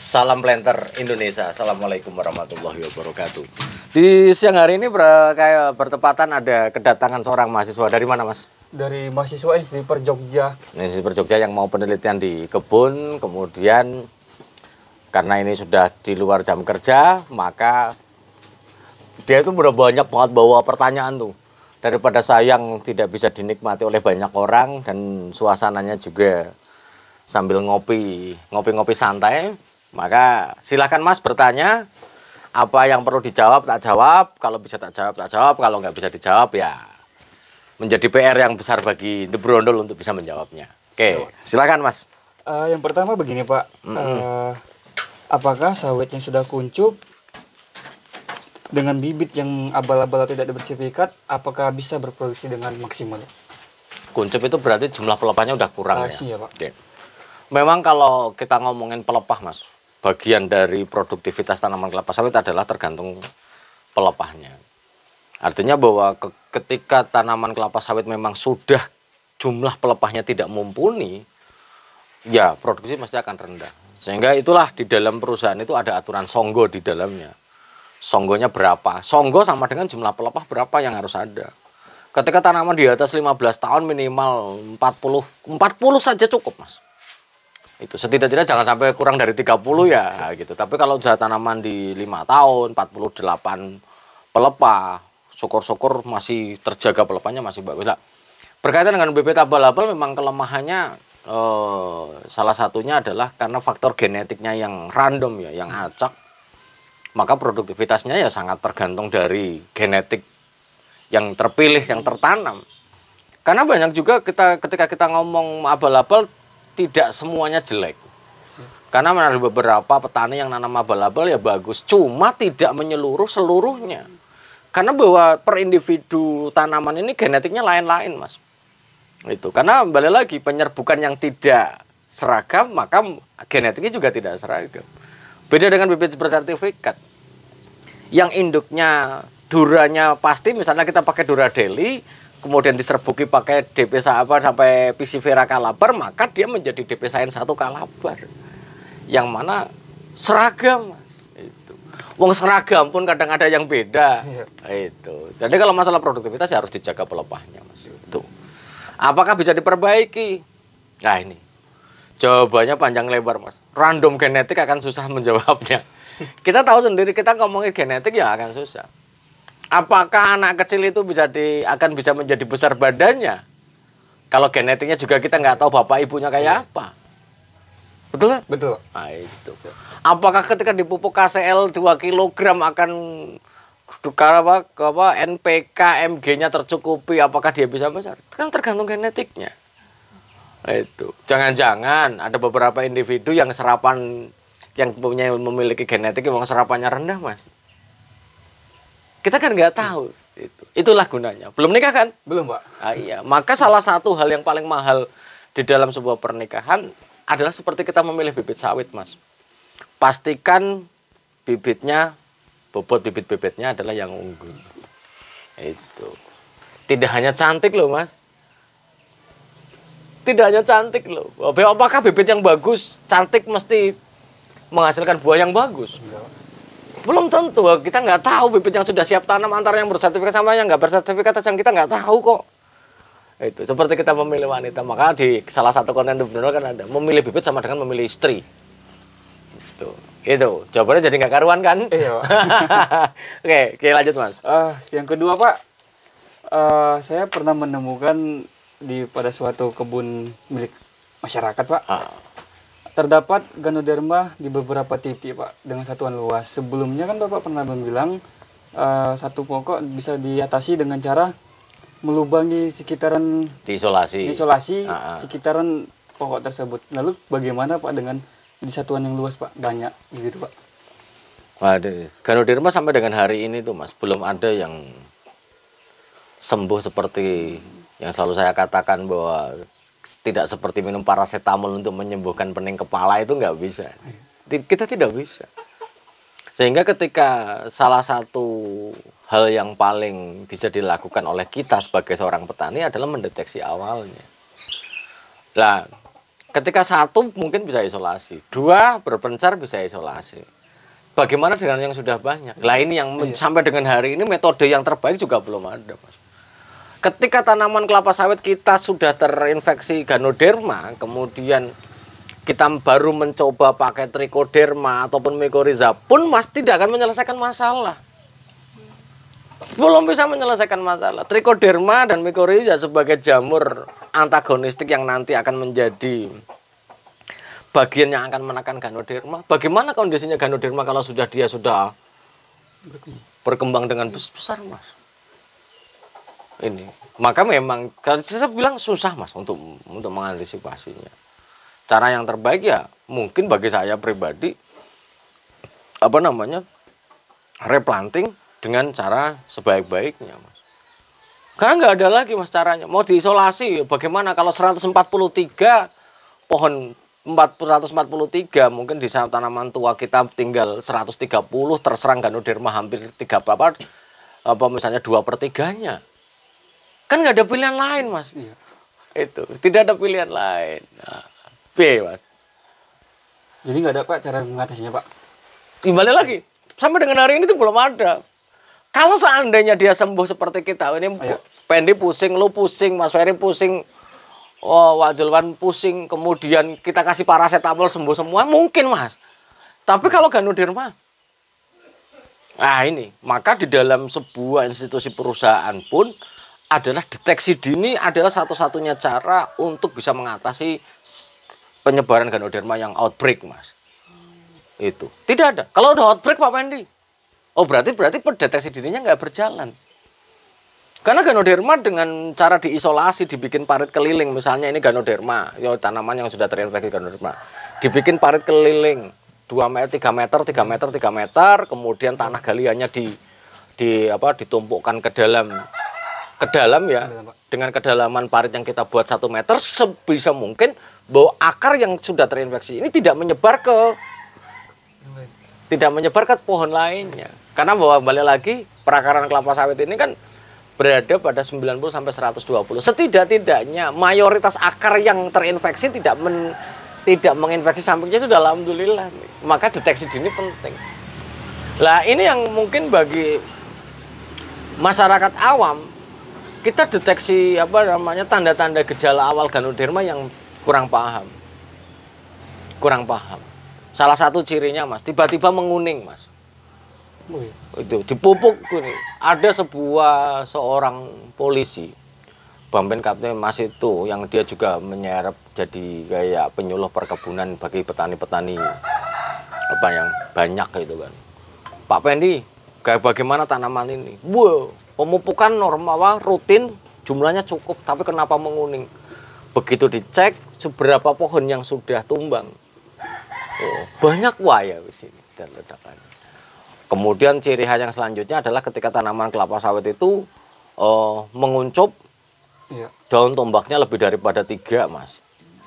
Salam planter Indonesia. Assalamualaikum warahmatullahi wabarakatuh. Di siang hari ini kayak bertepatan ada kedatangan seorang mahasiswa. Dari mana, Mas? Dari mahasiswa Institut Jogja. Institut Jogja yang mau penelitian di kebun, kemudian karena ini sudah di luar jam kerja, maka dia itu udah banyak banget bawa pertanyaan tuh. Daripada sayang tidak bisa dinikmati oleh banyak orang dan suasananya juga sambil ngopi-ngopi santai. Maka silakan Mas bertanya, apa yang perlu dijawab tak jawab, kalau bisa tak jawab, kalau nggak bisa dijawab ya menjadi PR yang besar bagi The Brondol untuk bisa menjawabnya. Oke, silakan Mas. Yang pertama begini Pak, apakah sawit yang sudah kuncup dengan bibit yang abal-abal atau tidak bersertifikat, apakah bisa berproduksi dengan maksimal? Kuncup itu berarti jumlah pelepahnya udah kurang ya? Iya Pak. Oke. Memang kalau kita ngomongin pelepah Mas, bagian dari produktivitas tanaman kelapa sawit adalah tergantung pelepahnya. Artinya bahwa ketika tanaman kelapa sawit memang sudah jumlah pelepahnya tidak mumpuni, ya produksi mesti akan rendah. Sehingga itulah di dalam perusahaan itu ada aturan songgo di dalamnya. Songgonya berapa? Songgo sama dengan jumlah pelepah berapa yang harus ada. Ketika tanaman di atas 15 tahun minimal 40 saja cukup Mas. Itu setidak-tidak jangan sampai kurang dari 30 ya gitu. Tapi kalau sudah tanaman di 5 tahun 48 pelepah, syukur-syukur masih terjaga pelepahnya masih bagus lah. Berkaitan dengan bibit abal-abal memang kelemahannya salah satunya adalah karena faktor genetiknya yang random ya, yang acak. Maka produktivitasnya ya sangat tergantung dari genetik yang terpilih, yang tertanam. Karena banyak juga ketika kita ngomong abal-abal tidak semuanya jelek. Karena ada beberapa petani yang nanam abal-abal ya bagus, cuma tidak menyeluruh seluruhnya. Karena bahwa per individu tanaman ini genetiknya lain-lain, Mas. Itu. Karena kembali lagi penyerbukan yang tidak seragam, maka genetiknya juga tidak seragam. Beda dengan bibit bersertifikat. Yang induknya duranya pasti, misalnya kita pakai Duradeli, kemudian diserbuki pakai DP sampai Piscifera Calabar, maka dia menjadi DP Sains 1 Calabar. Yang mana seragam, Mas. Itu. Wong seragam pun kadang ada yang beda. Itu. Jadi kalau masalah produktivitas ya harus dijaga pelepahnya, Mas. Itu. Apakah bisa diperbaiki? Nah, ini. Jawabannya panjang lebar, Mas. Random genetik akan susah menjawabnya. Kita tahu sendiri, kita ngomongin genetik ya akan susah. Apakah anak kecil itu akan bisa menjadi besar badannya? Kalau genetiknya juga kita nggak tahu bapak ibunya kayak apa. Betul nggak? Betul. Nah, itu. Apakah ketika dipupuk KCL 2 kg akan NPK, MG-nya tercukupi, apakah dia bisa besar? Kan tergantung genetiknya. Nah, itu. Jangan-jangan ada beberapa individu yang memiliki genetik yang serapannya rendah, Mas. Kita kan nggak tahu. Itulah gunanya. Belum nikah kan? Belum, Pak. Ah, iya. Maka salah satu hal yang paling mahal di dalam sebuah pernikahan adalah seperti kita memilih bibit sawit, Mas. Pastikan bibitnya, bobot bibit-bibitnya adalah yang unggul. Itu. Tidak hanya cantik loh, Mas. Tidak hanya cantik loh. Apakah bibit yang bagus, cantik mesti menghasilkan buah yang bagus? Belum tentu, kita nggak tahu bibit yang sudah siap tanam antara yang bersertifikat sama yang nggak bersertifikat yang kita nggak tahu kok. Itu seperti kita memilih wanita, maka di salah satu konten benar kan ada memilih bibit sama dengan memilih istri. Itu jawabannya jadi nggak karuan kan? Iya. Oke, lanjut Mas. Yang kedua Pak, saya pernah menemukan pada suatu kebun milik masyarakat Pak. Terdapat Ganoderma di beberapa titik Pak dengan satuan luas. Sebelumnya kan Bapak pernah bilang satu pokok bisa diatasi dengan cara melubangi sekitaran diisolasi sekitaran pokok tersebut. Lalu bagaimana Pak dengan di satuan yang luas Pak, banyak gitu Pak? Waduh, Ganoderma sampai dengan hari ini tuh Mas belum ada yang sembuh seperti yang selalu saya katakan bahwa tidak seperti minum paracetamol untuk menyembuhkan pening kepala, itu nggak bisa. Kita tidak bisa. Sehingga ketika salah satu hal yang paling bisa dilakukan oleh kita sebagai seorang petani adalah mendeteksi awalnya. Nah, Ketika satu mungkin bisa isolasi, dua berpencar bisa isolasi. Bagaimana dengan yang sudah banyak? Lah ini yang sampai dengan hari ini metode yang terbaik juga belum ada, Mas. Ketika tanaman kelapa sawit kita sudah terinfeksi Ganoderma, kemudian kita baru mencoba pakai Trichoderma ataupun Mycorrhiza pun Mas tidak akan menyelesaikan masalah. Belum bisa menyelesaikan masalah. Trichoderma dan Mycorrhiza sebagai jamur antagonistik yang nanti akan menjadi bagian yang akan menekan Ganoderma. Bagaimana kondisinya Ganoderma kalau dia sudah berkembang dengan besar, Mas? Ini. Maka memang saya bilang susah, Mas, untuk mengantisipasinya. Cara yang terbaik ya mungkin bagi saya pribadi replanting dengan cara sebaik-baiknya, Mas. Karena nggak ada lagi, Mas, caranya. Mau diisolasi, bagaimana kalau 143 pohon 443 mungkin di saat tanaman tua kita tinggal 130 terserang Ganoderma hampir 3 misalnya 2/3-nya. Kan nggak ada pilihan lain, Mas. Iya. Itu tidak ada pilihan lain. Nah, Mas. Jadi nggak ada Pak cara mengatasinya, Pak? Kembali lagi, sampai dengan hari ini itu belum ada. Kalau seandainya dia sembuh seperti kita, ini Pendi pusing, lu pusing, Mas Ferry pusing, Wak Julwan pusing, kemudian kita kasih paracetamol sembuh semua, mungkin, Mas. Tapi kalau Ganoderma, nah ini, maka di dalam sebuah institusi perusahaan pun adalah deteksi dini adalah satu-satunya cara untuk bisa mengatasi penyebaran Ganoderma yang outbreak, Mas. Itu tidak ada. Kalau udah outbreak, Pak Pendi, berarti pendeteksi dininya nggak berjalan. Karena Ganoderma dengan cara diisolasi, dibikin parit keliling, misalnya ini Ganoderma, tanaman yang sudah terinfeksi Ganoderma, dibikin parit keliling 2 meter, 3 meter, 3 meter, 3 meter, kemudian tanah galiannya ditumpukkan ke dalam ya, dengan kedalaman parit yang kita buat 1 meter, sebisa mungkin bahwa akar yang sudah terinfeksi ini tidak menyebar ke pohon lainnya. Karena bahwa balik lagi perakaran kelapa sawit ini kan berada pada 90 sampai 120. Setidak-tidaknya mayoritas akar yang terinfeksi tidak menginfeksi sampingnya sudah alhamdulillah. Maka deteksi dini penting. Lah ini yang mungkin bagi masyarakat awam kita deteksi tanda-tanda gejala awal Ganoderma yang kurang paham. Salah satu cirinya, Mas, tiba-tiba menguning, Mas. Itu dipupuk ini. Ada seorang polisi, Bampen Kapten Mas itu, yang dia juga menyerap jadi kayak penyuluh perkebunan bagi petani-petani yang banyak gitu kan. Pak Pendi, kayak bagaimana tanaman ini? Pemupukan normal rutin, jumlahnya cukup, tapi kenapa menguning? Begitu dicek seberapa pohon yang sudah tumbang. Banyak ya di sini dan ledakannya. Kemudian ciri khas yang selanjutnya adalah ketika tanaman kelapa sawit itu menguncup, daun tombaknya lebih daripada 3, Mas.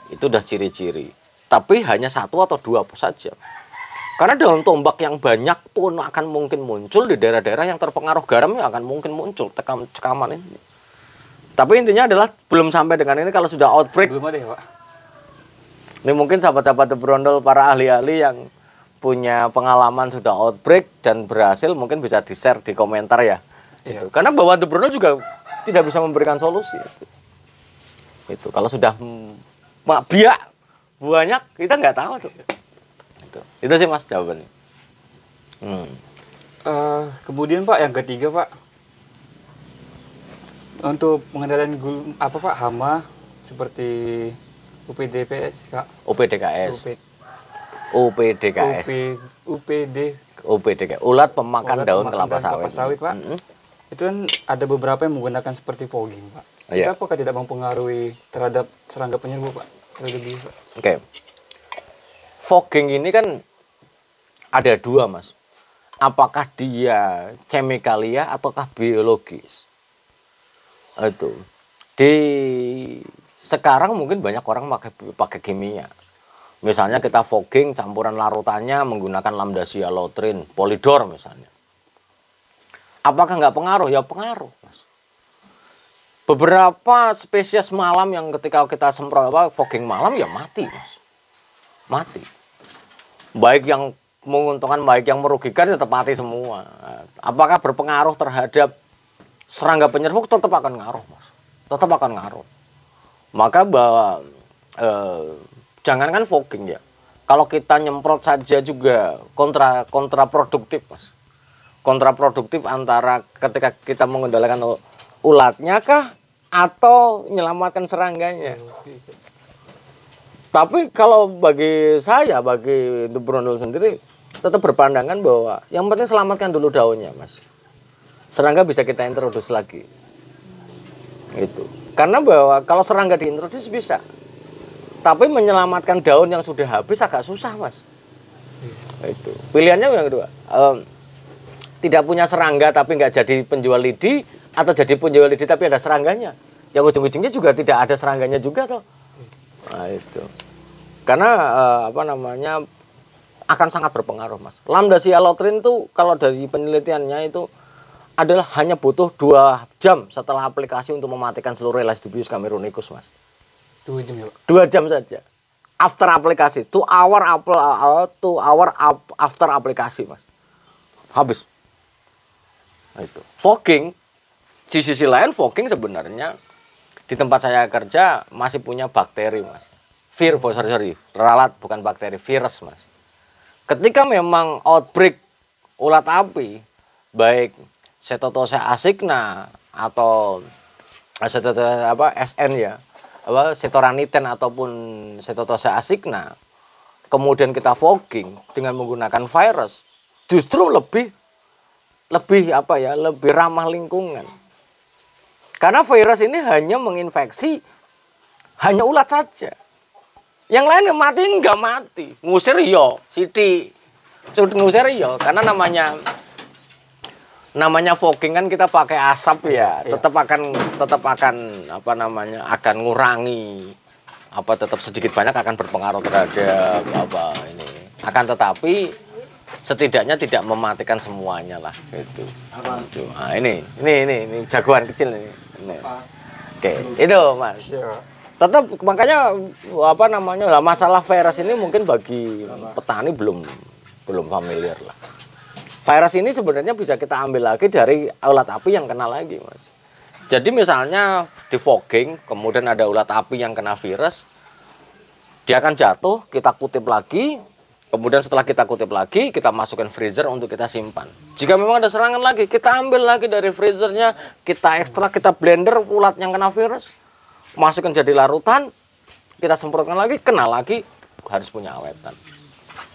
Itu udah ciri-ciri. Tapi hanya 1 atau 2 saja. Karena daun tombak yang banyak pun akan mungkin muncul di daerah-daerah yang terpengaruh garam, yang akan mungkin muncul cekaman ini. Tapi intinya adalah belum sampai dengan ini kalau sudah outbreak. Belum ada ya, Pak? Ini mungkin sahabat-sahabat berondol, para ahli-ahli yang punya pengalaman sudah outbreak dan berhasil mungkin bisa di-share di komentar ya. Iya. Karena bahwa The Brondol juga tidak bisa memberikan solusi. Itu kalau sudah biak banyak kita nggak tahu tuh. Itu sih, Mas, jawabannya. Kemudian Pak yang ketiga, Pak, untuk pengendalian hama seperti UPDPS, Kak. UPDKS. Ulat pemakan daun kelapa sawit. Pak. Itu kan ada beberapa yang menggunakan seperti fogging, Pak. Itu apakah tidak mempengaruhi terhadap serangga penyerbu, Pak? Oke. Fogging ini kan ada 2, Mas. Apakah dia chemikalia ataukah biologis? Itu. Sekarang mungkin banyak orang pakai kimia. Misalnya kita fogging campuran larutannya menggunakan lambda-sialotrine, polidor misalnya. Apakah nggak pengaruh? Ya pengaruh, Mas. Beberapa spesies malam yang ketika kita semprot fogging malam ya mati, Mas. Mati. Baik yang menguntungkan, baik yang merugikan tetap mati semua. Apakah berpengaruh terhadap serangga penyerbuka? Tetap akan ngaruh, Mas. Tetap akan ngaruh. Maka bahwa jangankan fogging ya. Kalau kita nyemprot saja juga kontraproduktif, Mas. Kontraproduktif antara ketika kita mengendalikan ulatnya kah atau menyelamatkan serangganya. Tapi kalau bagi saya, bagi Brondol sendiri, tetap berpandangan bahwa yang penting selamatkan dulu daunnya, Mas. Serangga bisa kita introduce lagi. Itu. Karena bahwa kalau serangga diintroduce bisa. Tapi menyelamatkan daun yang sudah habis agak susah, Mas. Itu. Pilihannya yang kedua. Tidak punya serangga tapi nggak jadi penjual lidi, atau jadi penjual lidi tapi ada serangganya. Yang ujung-ujungnya juga tidak ada serangganya juga toh. Nah, itu. Karena akan sangat berpengaruh, Mas. Lambda Cyhalothrin itu kalau dari penelitiannya itu adalah hanya butuh 2 jam setelah aplikasi untuk mematikan seluruh Elastobius cameronicus, Mas. 2 jam ya, Pak? 2 jam saja. After aplikasi, 2 hour after aplikasi, Mas. Habis. Nah, itu. Fogging, di sisi lain fogging sebenarnya di tempat saya kerja masih punya bakteri, Mas. Ralat bukan bakteri, virus, Mas. Ketika memang outbreak ulat api, baik Cetotosa asigna atau SN ya, Setoraniten ataupun Cetotosa asigna, kemudian kita fogging dengan menggunakan virus, justru lebih ramah lingkungan. Karena virus ini hanya menginfeksi hanya ulat saja. Yang lain mati enggak mati. Ngusir yo, Siti. Sudah ngusir yo, karena namanya fogging kan kita pakai asap ya. Tetap akan akan ngurangi tetap sedikit banyak akan berpengaruh terhadap ini. Akan tetapi setidaknya tidak mematikan semuanya lah gitu. Nah, ini jagoan kecil ini. Oke, itu Mas. Tetap makanya masalah virus ini mungkin bagi petani belum familiar lah. Virus ini sebenarnya bisa kita ambil lagi dari ulat api yang kena lagi, Mas. Jadi misalnya di fogging, kemudian ada ulat api yang kena virus, dia akan jatuh, kita kutip lagi. Kemudian setelah kita kutip lagi, kita masukkan freezer untuk kita simpan. Jika memang ada serangan lagi, kita ambil lagi dari freezernya, kita ekstrak, kita blender ulat yang kena virus, masukkan jadi larutan, kita semprotkan lagi, kena lagi, harus punya awetan.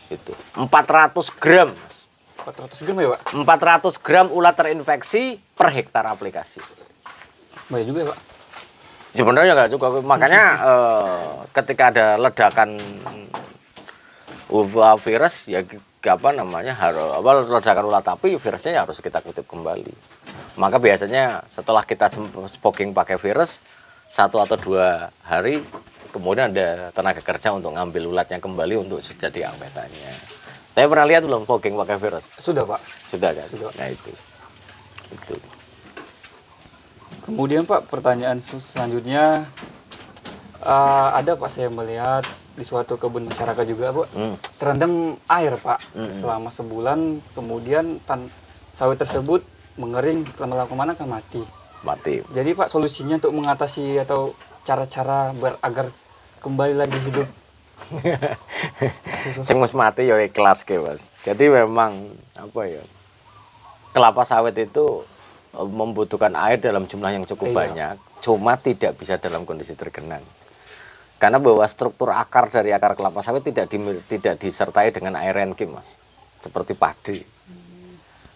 Itu 400 gram, Mas. 400 gram ya, Pak? 400 gram ulat terinfeksi per hektar aplikasi. Banyak juga ya, Pak? Sebenarnya nggak cukup. Makanya ketika ada ledakan virus ya ledakan ulat api, virusnya harus kita kutip kembali. Maka biasanya setelah kita fogging pakai virus 1 atau 2 hari, kemudian ada tenaga kerja untuk ngambil ulatnya kembali untuk jadi awetannya. Saya pernah lihat belum fogging pakai virus? Sudah, Pak. Sudah kan? Sudah. Nah itu. Kemudian Pak, pertanyaan selanjutnya, ada Pak saya melihat di suatu kebun masyarakat juga, Pak, terendam air, Pak, selama sebulan, kemudian sawit tersebut mengering, lama-lama kemana kan mati. Jadi Pak, solusinya untuk mengatasi atau cara-cara agar kembali lagi hidup? Sing wis mati ya ikhlas ke, Mas. Jadi memang kelapa sawit itu membutuhkan air dalam jumlah yang cukup banyak, cuma tidak bisa dalam kondisi tergenang. Karena bahwa struktur akar dari akar kelapa sawit tidak disertai dengan air renkim, Mas, seperti padi.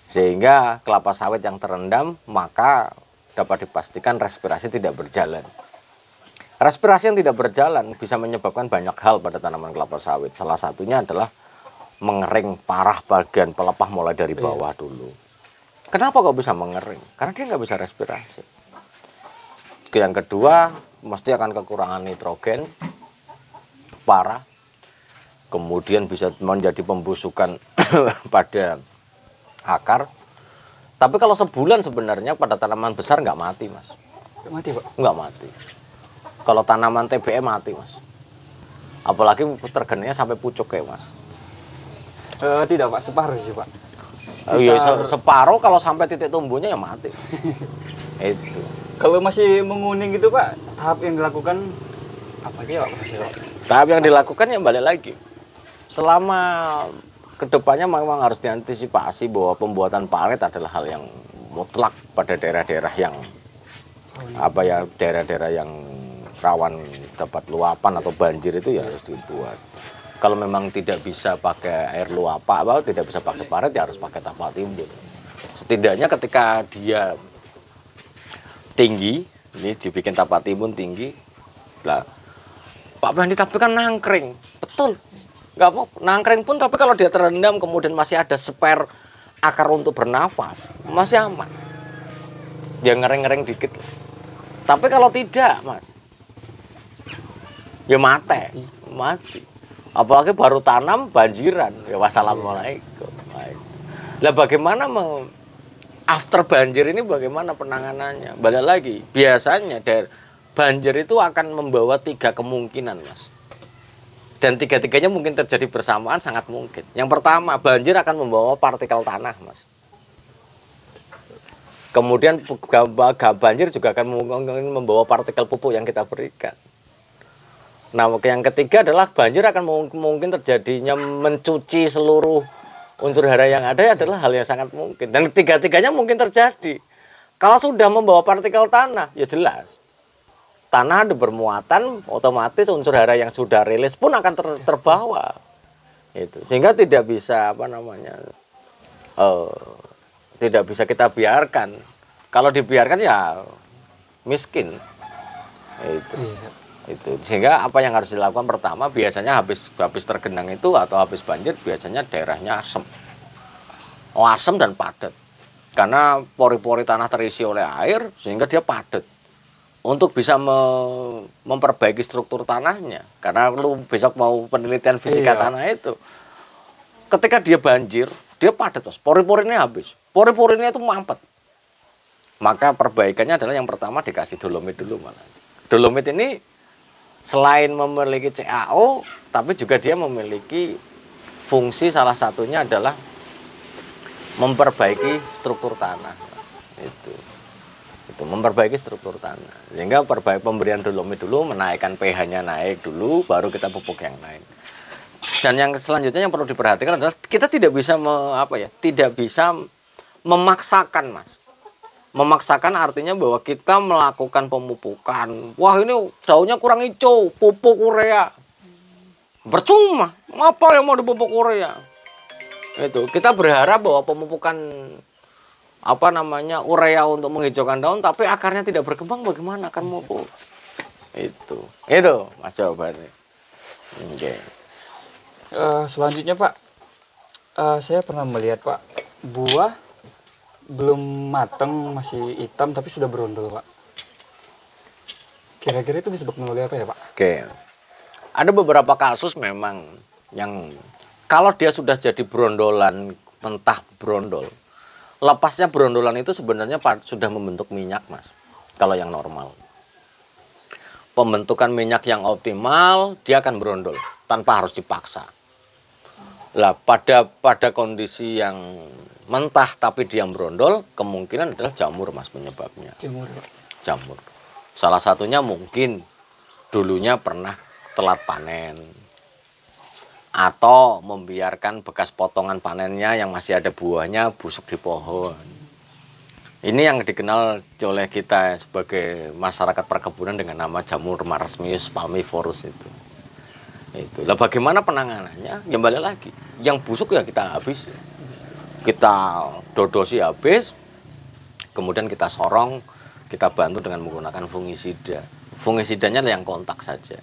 Sehingga kelapa sawit yang terendam maka dapat dipastikan respirasi tidak berjalan. Respirasi yang tidak berjalan bisa menyebabkan banyak hal pada tanaman kelapa sawit. Salah satunya adalah mengering parah bagian pelepah mulai dari bawah dulu. Kenapa kok bisa mengering? Karena dia nggak bisa respirasi. Yang kedua, mesti akan kekurangan nitrogen parah. Kemudian bisa menjadi pembusukan pada akar. Tapi kalau sebulan sebenarnya pada tanaman besar nggak mati, Mas. Mati, Pak. Nggak mati. Kalau tanaman TBE mati, Mas. Apalagi tergenanya sampai pucuk kayak Mas. Tidak, Pak, separuh sih, Pak. Iya, separuh kalau sampai titik tumbuhnya ya mati. Itu. Kalau masih menguning gitu, Pak, tahap yang dilakukan apa aja ya, Pak? Tahap yang dilakukan ya balik lagi. Selama kedepannya memang harus diantisipasi bahwa pembuatan parit adalah hal yang mutlak pada daerah-daerah yang apa ya, daerah-daerah yang rawan dapat luapan atau banjir itu ya harus dibuat. Kalau memang tidak bisa pakai air luapan, tidak bisa pakai parit ya harus pakai tapak timbun. Setidaknya ketika dia tinggi, ini dibikin tapak timbun tinggi, lah Pak Bandi tapi kan nangkring, betul, nggak apa, nangkring pun tapi kalau dia terendam kemudian masih ada spare akar untuk bernafas, masih aman. Ya ngering-ngering dikit. Tapi kalau tidak, Mas, ya mati. Apalagi baru tanam banjiran, ya wassalamualaikum. Lah bagaimana after banjir ini bagaimana penanganannya? Balik lagi, biasanya banjir itu akan membawa 3 kemungkinan, Mas. Dan 3-tiganya mungkin terjadi bersamaan, sangat mungkin. Yang pertama, banjir akan membawa partikel tanah, Mas. Kemudian banjir juga akan membawa partikel pupuk yang kita berikan. Nah, yang ketiga adalah banjir akan mungkin terjadinya mencuci seluruh unsur hara yang ada adalah hal yang sangat mungkin. Dan 3-tiganya mungkin terjadi. Kalau sudah membawa partikel tanah, ya jelas. Tanah ada bermuatan, otomatis unsur hara yang sudah rilis pun akan terbawa. Itu. Sehingga tidak bisa tidak bisa kita biarkan. Kalau dibiarkan ya miskin. Itu. Itu. Sehingga apa yang harus dilakukan pertama, biasanya habis tergenang itu atau habis banjir biasanya daerahnya asam. Asam dan padat. Karena pori-pori tanah terisi oleh air sehingga dia padat. Untuk bisa memperbaiki struktur tanahnya. Karena lu besok mau penelitian fisika tanah itu. Ketika dia banjir, dia padat, Mas. Pori-porinya habis. Pori-porinya itu mampet. Maka perbaikannya adalah yang pertama dikasih dolomit dulu malah. Dolomit ini selain memiliki CaO, tapi juga dia memiliki fungsi, salah satunya adalah memperbaiki struktur tanah, Mas. Itu memperbaiki struktur tanah. Sehingga pemberian dolomit dulu, menaikkan pH-nya naik dulu, baru kita pupuk yang lain. Dan yang selanjutnya yang perlu diperhatikan adalah kita tidak bisa tidak bisa memaksakan, Mas. Memaksakan artinya bahwa kita melakukan pemupukan. Wah, ini daunnya kurang hijau, pupuk urea. Percuma. Apa yang mau dipupuk urea? Itu. Kita berharap bahwa pemupukan urea untuk menghijaukan daun, tapi akarnya tidak berkembang, bagaimana akan memupuk? Itu Mas jawabannya. Oke. Selanjutnya, Pak, saya pernah melihat, Pak, buah belum matang, masih hitam tapi sudah berondol, Pak. Kira-kira itu disebabkan oleh apa ya, Pak? Oke. Ada beberapa kasus memang yang kalau dia sudah jadi berondolan, mentah berondol, lepasnya berondolan itu sebenarnya sudah membentuk minyak, Mas. Kalau yang normal. Pembentukan minyak yang optimal, dia akan berondol tanpa harus dipaksa. Lah pada kondisi yang mentah tapi dia berondol, kemungkinan adalah jamur, Mas, penyebabnya. Jamur. Salah satunya mungkin dulunya pernah telat panen atau membiarkan bekas potongan panennya yang masih ada buahnya busuk di pohon. Ini yang dikenal oleh kita sebagai masyarakat perkebunan dengan nama jamur Marasmius palmivorus itu. Lah bagaimana penanganannya? Ya balik lagi. Yang busuk ya kita habis. Kita dodosi habis, kemudian kita sorong, kita bantu dengan menggunakan fungisida. Fungisidanya yang kontak saja.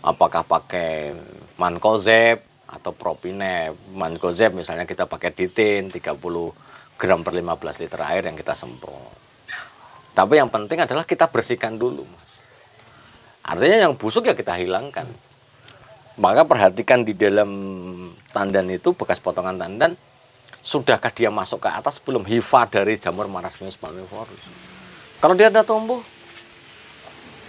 Apakah pakai Mancozeb atau Propinef. Mancozeb misalnya kita pakai ditin 30 gram per 15 liter air yang kita semprot. Tapi yang penting adalah kita bersihkan dulu, Mas. Artinya yang busuk ya kita hilangkan. Maka perhatikan di dalam tandan itu, bekas potongan tandan, sudahkah dia masuk ke atas belum hifa dari jamur Marasmius palmivorus. Kalau dia ada tumbuh,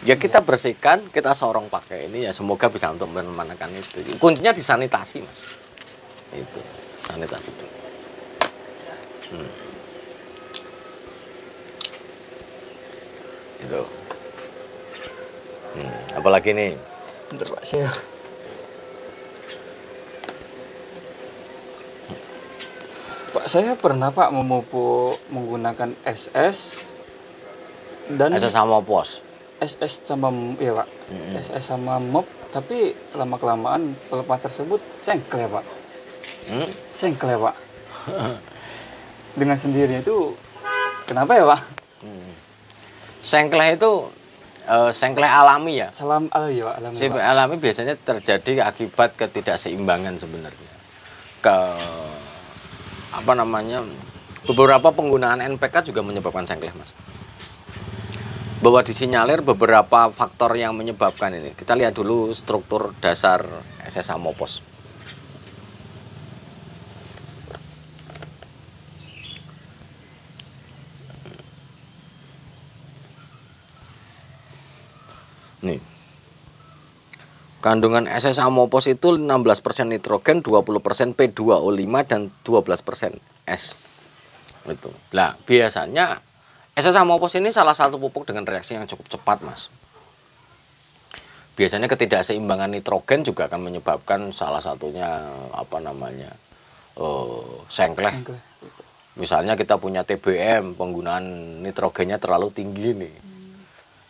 Ya kita bersihkan, kita sorong pakai ini ya semoga bisa untuk menemankan itu. Kuncinya di sanitasi mas. Itu sanitasi dulu. Itu. Apalagi nih? Bentar Pak, saya pernah Pak memupuk menggunakan SS dan SS sama pos. SS sama ya Pak. SS sama mop, tapi lama-kelamaan pelepah tersebut sengkel ya Pak. Sengkel ya Pak. Dengan sendirinya itu kenapa ya Pak? Sengkleh itu sengkleh alami ya. Iya Pak, alami. Sengkleh alami biasanya terjadi akibat ketidakseimbangan sebenarnya. Beberapa penggunaan NPK juga menyebabkan sengkleh mas. Bahwa disinyalir beberapa faktor yang menyebabkan ini. Kita lihat dulu struktur dasar SS Amopos. Nih. Kandungan SS Amopos itu 16% nitrogen, 20% P2O5 dan 12% S. Itu. Nah, biasanya SS Amopos ini salah satu pupuk dengan reaksi yang cukup cepat, Mas. Biasanya ketidakseimbangan nitrogen juga akan menyebabkan salah satunya sengkleh. Misalnya kita punya TBM, penggunaan nitrogennya terlalu tinggi nih.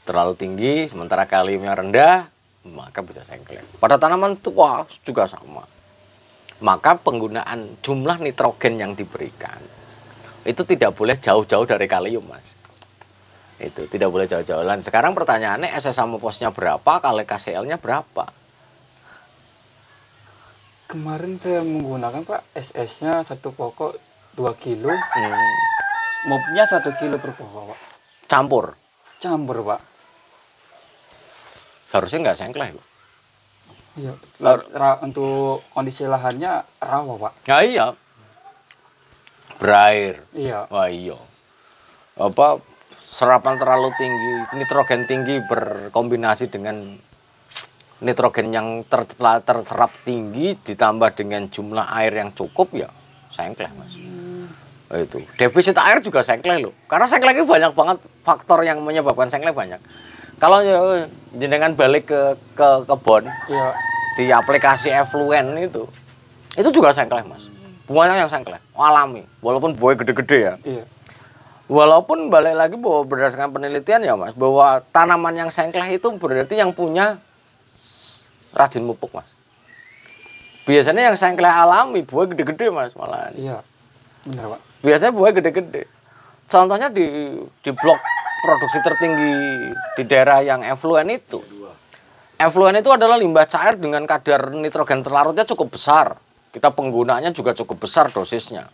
Terlalu tinggi, sementara kaliumnya rendah, maka bisa sengkleh. Pada tanaman tua juga sama. Maka penggunaan jumlah nitrogen yang diberikan itu tidak boleh jauh-jauh dari kalium, Mas. Itu tidak boleh jauh-jauh. Dan sekarang pertanyaannya SS Amoposnya berapa, kali KCL-nya berapa? Kemarin saya menggunakan Pak SS-nya 1 pokok 2 kilo. Mopnya 1 kilo per pokok Pak. Campur Pak. Seharusnya nggak sengkleh, Pak. Iya. Untuk kondisi lahannya rawa Pak. Ya iya. Berair. Iya. Wah iya. Serapan terlalu tinggi, nitrogen tinggi berkombinasi dengan nitrogen yang terserap tinggi ditambah dengan jumlah air yang cukup ya sengkleh mas. Itu defisit air juga sengkleh loh, karena sengkleh ini banyak banget faktor yang menyebabkan sengkleh banyak. Kalau jenengan balik ke kebun, iya. Di aplikasi effluent itu juga sengkleh mas. Bunganya yang sengkleh, alami, walaupun buahnya gede-gede ya. Iya. Walaupun balik lagi bahwa berdasarkan penelitian ya mas, bahwa tanaman yang sengkleh itu berarti yang punya rajin pupuk mas. Biasanya yang sengkleh alami buah gede-gede mas malah. Iya, benar pak. Biasanya buah gede-gede. Contohnya di blok produksi tertinggi di daerah yang effluent itu. Effluent itu adalah limbah cair dengan kadar nitrogen terlarutnya cukup besar. Kita penggunaannya juga cukup besar dosisnya.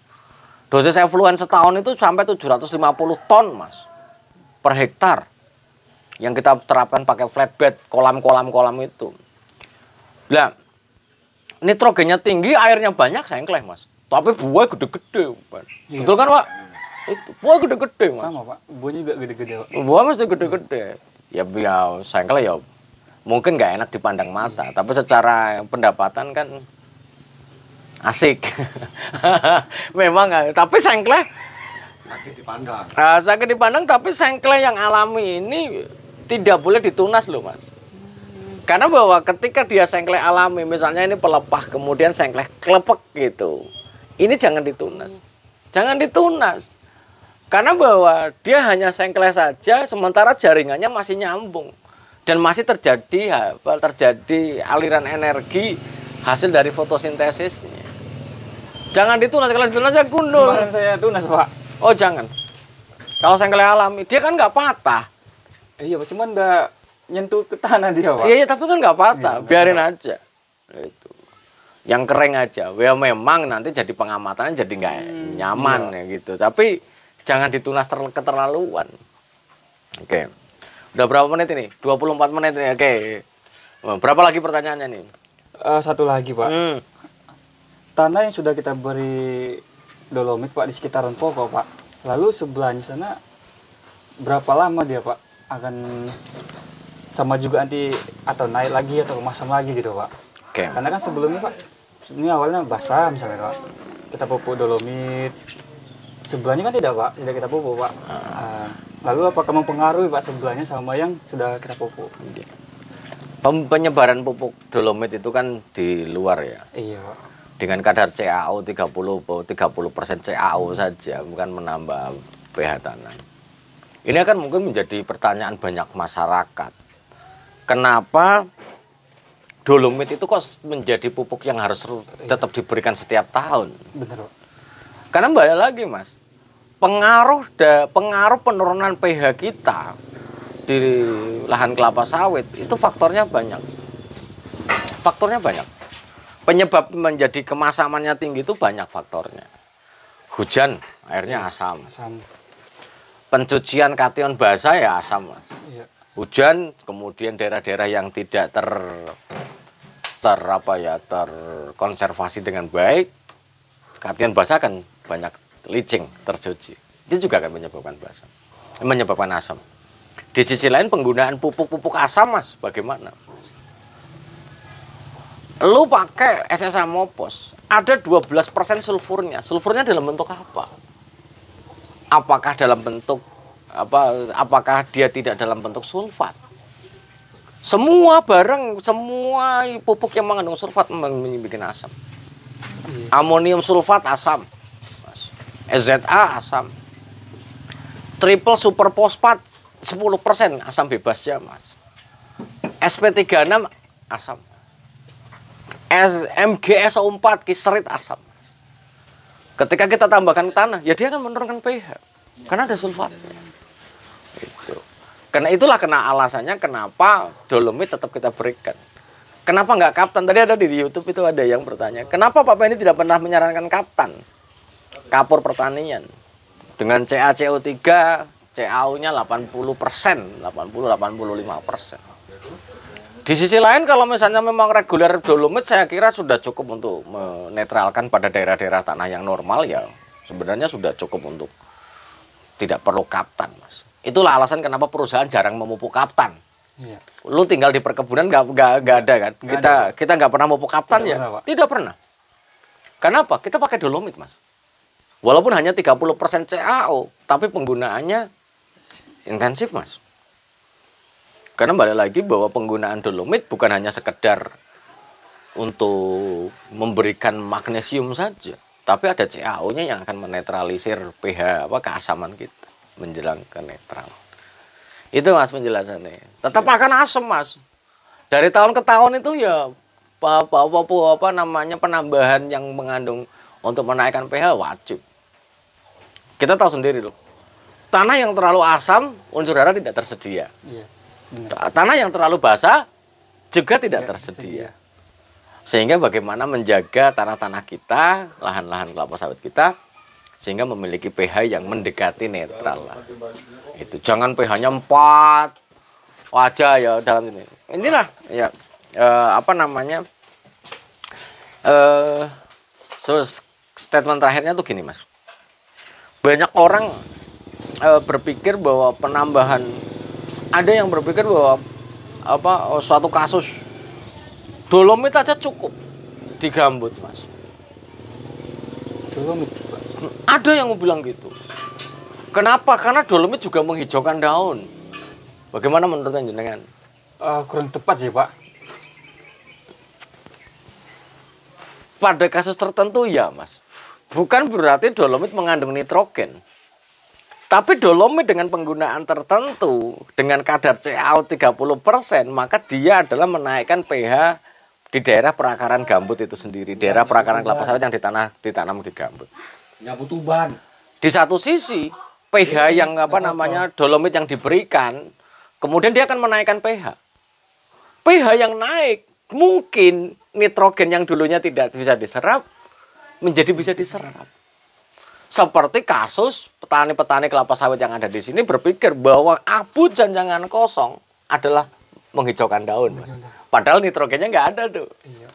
Dosis effluent setahun itu sampai 750 ton mas per hektar yang kita terapkan pakai flatbed kolam itu. Nah, nitrogennya tinggi, airnya banyak, sengkleh mas. Tapi buah gede-gede, iya. Betul kan pak? Itu buah gede-gede mas. Sama pak, buahnya juga gede-gede pak. Buah mesti gede-gede. Ya sengkleh ya mungkin nggak enak dipandang mata, tapi secara pendapatan kan asik. Memang, tapi sengkleh sakit dipandang. Sakit dipandang, tapi sengkleh yang alami ini tidak boleh ditunas loh mas. Karena bahwa ketika dia sengkleh alami, misalnya ini pelepah, kemudian sengkleh klepek gitu, ini jangan ditunas. Jangan ditunas. Karena bahwa dia hanya sengkleh saja, sementara jaringannya masih nyambung. Dan masih terjadi aliran energi hasil dari fotosintesisnya. Jangan ditunas, kalau ditunas ya gundul. Kemarin saya tunas pak. Oh jangan. Kalau sengkleh alami, dia kan nggak patah. Iya pak, cuman udah nyentuh ke tanah dia pak. Iya, tapi kan nggak patah, iya, biarin aja. Itu. Yang kering aja. Ya memang nanti jadi pengamatannya jadi nggak nyaman ya gitu. Tapi jangan ditunas keterlaluan. Oke. Udah berapa menit ini? 24 menit ini. Oke. Berapa lagi pertanyaannya nih? Satu lagi pak. Tanah yang sudah kita beri dolomit pak di sekitaran pokok pak, lalu sebelahnya sana berapa lama dia pak akan sama juga nanti atau naik lagi atau masam lagi gitu Pak. Oke. Karena kan sebelumnya Pak, ini awalnya basah misalnya Pak, kita pupuk dolomit, sebelahnya kan tidak Pak, tidak kita pupuk Pak. Lalu apakah mempengaruhi Pak sebelahnya sama yang sudah kita pupuk? Penyebaran pupuk dolomit itu kan di luar ya. Iya Pak. Dengan kadar CaO 30% CaO saja, bukan menambah pH tanah. Ini akan mungkin menjadi pertanyaan banyak masyarakat. Kenapa dolomit itu kok menjadi pupuk yang harus tetap diberikan setiap tahun? Benar Pak. Karena balik lagi Mas, pengaruh penurunan pH kita di lahan kelapa sawit itu faktornya banyak. Faktornya banyak. Penyebab menjadi kemasamannya tinggi itu banyak faktornya. Hujan, airnya asam. Asam. Pencucian kation basah ya asam, Mas. Iya. Hujan, kemudian daerah-daerah yang tidak terkonservasi dengan baik, kation basah kan banyak licing tercuci. Itu juga akan menyebabkan asam. Di sisi lain penggunaan pupuk-pupuk asam, Mas, bagaimana? Lu pakai SSA Mopos, ada 12% sulfurnya. Sulfurnya dalam bentuk apa? Apakah dalam bentuk apakah dia tidak dalam bentuk sulfat? Semua pupuk yang mengandung sulfat membuat asam. Amonium sulfat asam. Mas. EZA asam. Triple super fosfat 10% asam bebasnya, Mas. SP36 asam. MgSO4 kiserit asam. Ketika kita tambahkan ke tanah, ya dia akan menurunkan pH karena ada sulfatnya. Itu. Karena itulah alasannya kenapa dolomit tetap kita berikan. Kenapa nggak kaptan? Tadi ada di YouTube itu ada yang bertanya, kenapa Pak Penny tidak pernah menyarankan kaptan? Kapur pertanian dengan CaCO3, CaO-nya 80%, 80-85%. Di sisi lain kalau misalnya memang reguler dolomit saya kira sudah cukup untuk menetralkan pada daerah-daerah tanah yang normal ya. Sebenarnya sudah cukup untuk tidak perlu kaptan, Mas. Itulah alasan kenapa perusahaan jarang memupuk kaptan. Iya. Lu tinggal di perkebunan nggak ada kan? Kita nggak pernah memupuk kaptan ya? Tidak pernah. Kenapa? Kita pakai dolomit, Mas. Walaupun hanya 30% CaO, tapi penggunaannya intensif, Mas. Karena balik lagi bahwa penggunaan dolomit bukan hanya sekedar untuk memberikan magnesium saja, tapi ada CaO-nya yang akan menetralisir pH keasaman kita menjelang ke netral. Itu Mas penjelasannya. Tetap akan asam, Mas. Dari tahun ke tahun itu ya penambahan yang mengandung untuk menaikkan pH wajib. Kita tahu sendiri loh. Tanah yang terlalu asam unsur hara tidak tersedia. Iya. Tanah yang terlalu basah juga tidak tersedia. Sehingga bagaimana menjaga tanah-tanah kita, lahan-lahan kelapa sawit kita, sehingga memiliki pH yang mendekati netral lah. Itu jangan pH-nya 4 aja ya dalam ini. Inilah ya statement terakhirnya tuh gini, Mas. Banyak orang berpikir bahwa penambahan, ada yang berpikir bahwa suatu kasus dolomit aja cukup di gambut, Mas. Dolomit. Ada yang mau bilang gitu. Kenapa? Karena dolomit juga menghijaukan daun. Bagaimana menurut jenengan? Kurang tepat sih, Pak. Pada kasus tertentu ya, Mas. Bukan berarti dolomit mengandung nitrogen. Tapi dolomit dengan penggunaan tertentu, dengan kadar CaO 30%, maka dia adalah menaikkan pH di daerah perakaran gambut itu sendiri. Daerah perakaran kelapa sawit yang ditanam di gambut. Nyapu tuban. Di satu sisi, pH yang dolomit yang diberikan, kemudian dia akan menaikkan pH. pH yang naik, mungkin nitrogen yang dulunya tidak bisa diserap, menjadi bisa diserap. Seperti kasus petani-petani kelapa sawit yang ada di sini berpikir bahwa abu janjangan kosong adalah menghijaukan daun. Mas. Padahal nitrogennya nggak ada tuh. Iya.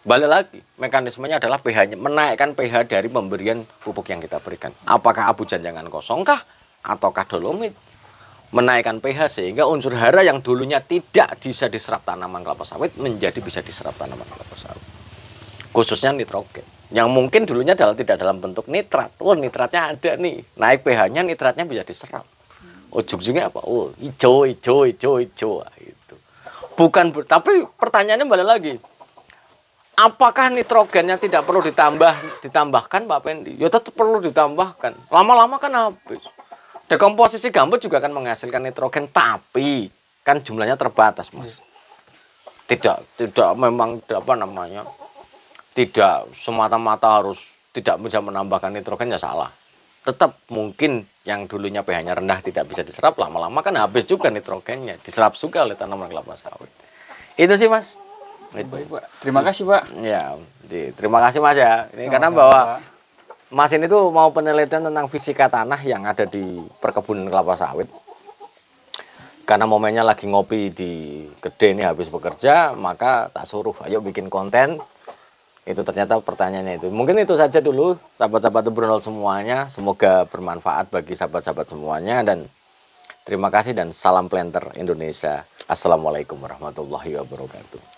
Balik lagi, mekanismenya adalah pH-nya, menaikkan pH dari pemberian pupuk yang kita berikan. Apakah abu janjangan kosong kah? Ataukah dolomit? menaikkan pH sehingga unsur hara yang dulunya tidak bisa diserap tanaman kelapa sawit menjadi bisa diserap tanaman kelapa sawit. Khususnya nitrogen. Yang mungkin dulunya tidak dalam bentuk nitrat. Oh, nitratnya ada nih. Naik pH-nya, nitratnya bisa diserap. Ujung-ujungnya apa? Oh, hijau. Gitu. Tapi pertanyaannya balik lagi. Apakah nitrogennya tidak perlu ditambahkan, Pak Pendi? Ya tetap perlu ditambahkan. Lama-lama kan habis. Dekomposisi gambut juga akan menghasilkan nitrogen, tapi kan jumlahnya terbatas, Mas. Tidak memang apa namanya? Tidak semata-mata harus tidak bisa menambahkan nitrogen, ya salah. Tetap mungkin yang dulunya pH-nya rendah tidak bisa diserap, lama-lama kan habis juga nitrogennya, diserap juga oleh tanaman kelapa sawit. Itu sih, Mas. Baik, Pak. Terima kasih, Pak. Ya, terima kasih, Mas ya. Ini karena Sama-sama, bahwa Pak. Mas ini tuh mau penelitian tentang fisika tanah yang ada di perkebunan kelapa sawit. Karena momennya lagi ngopi di Gede ini habis bekerja, maka tak suruh, ayo bikin konten. Itu ternyata pertanyaannya itu. Mungkin itu saja dulu, sahabat-sahabat Brunel semuanya. Semoga bermanfaat bagi sahabat-sahabat semuanya. Dan terima kasih dan salam planter Indonesia. Assalamualaikum warahmatullahi wabarakatuh.